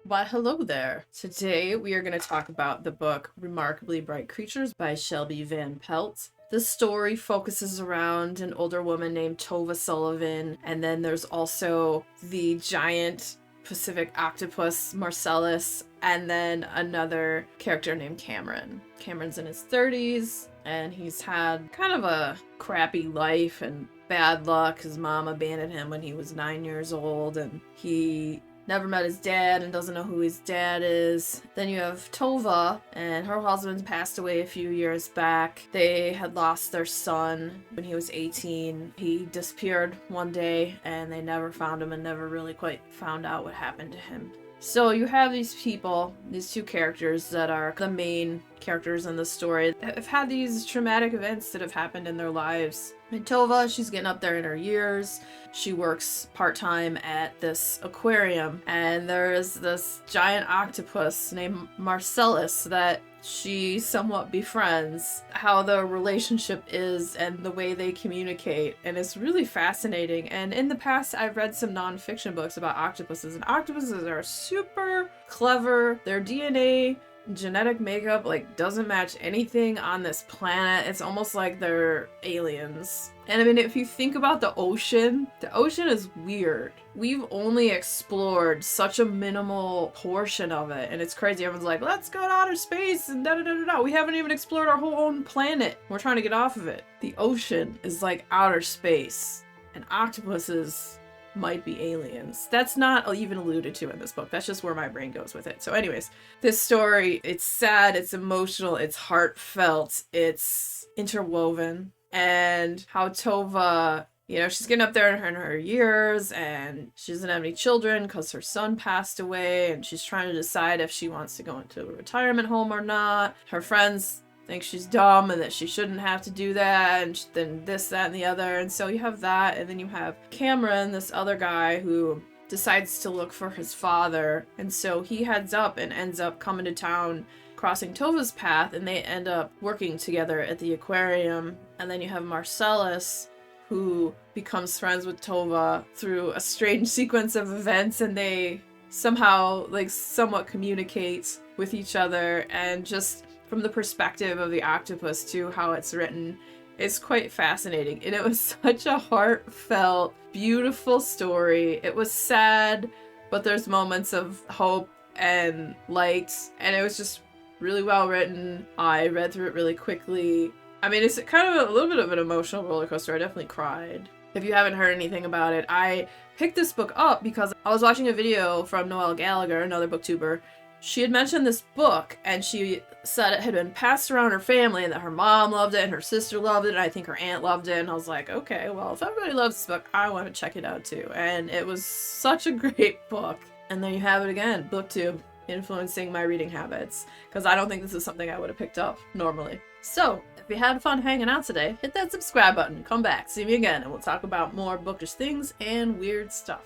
Why, hello there. Today we are going to talk about the book Remarkably Bright Creatures by Shelby Van Pelt. The story focuses around an older woman named Tova Sullivan, and then there's also the giant Pacific octopus Marcellus, and then another character named Cameron. Cameron's in his 30s, and he's had kind of a crappy life and bad luck. His mom abandoned him when he was 9 years old, and he never met his dad and doesn't know who his dad is. Then you have Tova, and her husband passed away a few years back. They had lost their son when he was 18. He disappeared one day, and they never found him and never really quite found out what happened to him. So you have these people, these two characters that are the main characters in the story that have had these traumatic events that have happened in their lives. And Tova, she's getting up there in her years. She works part-time at this aquarium, and there is this giant octopus named Marcellus that she somewhat befriends. How the relationship is and the way they communicate, and it's really fascinating. And in the past I've read some non-fiction books about octopuses, and octopuses are super clever. Their DNA genetic makeup doesn't match anything on this planet. It's almost like they're aliens. And I mean, if you think about the ocean is weird. We've only explored such a minimal portion of it, and it's crazy. Everyone's like, let's go to outer space and da-da-da-da-da. We haven't even explored our whole own planet. We're trying to get off of it. The ocean is like outer space, and octopuses might be aliens. That's not even alluded to in this book. That's just where my brain goes with it. So anyways, this story, it's sad, it's emotional, it's heartfelt, it's interwoven. And how Tova, she's getting up there in her years, and she doesn't have any children because her son passed away, and she's trying to decide if she wants to go into a retirement home or not. Her friends think she's dumb and that she shouldn't have to do that, and then this, that, and the other. And so you have that, and then you have Cameron, this other guy who decides to look for his father, and so he heads up and ends up coming to town, crossing Tova's path, and they end up working together at the aquarium. And then you have Marcellus, who becomes friends with Tova through a strange sequence of events, and they somehow somewhat communicate with each other. And just from the perspective of the octopus too, how it's written, it's quite fascinating. And it was such a heartfelt, beautiful story. It was sad, but there's moments of hope and light, and it was just really well written. I read through it really quickly. I mean, it's kind of a little bit of an emotional roller coaster. I definitely cried. If you haven't heard anything about it, I picked this book up because I was watching a video from Noelle Gallagher, another booktuber. She had mentioned this book, and she said it had been passed around her family, and that her mom loved it, and her sister loved it, and I think her aunt loved it. And I was like, okay, well, if everybody loves this book, I want to check it out too. And it was such a great book. And there you have it again, Booktube influencing my reading habits, because I don't think this is something I would have picked up normally. So, if you had fun hanging out today, hit that subscribe button, come back, see me again, and we'll talk about more bookish things and weird stuff.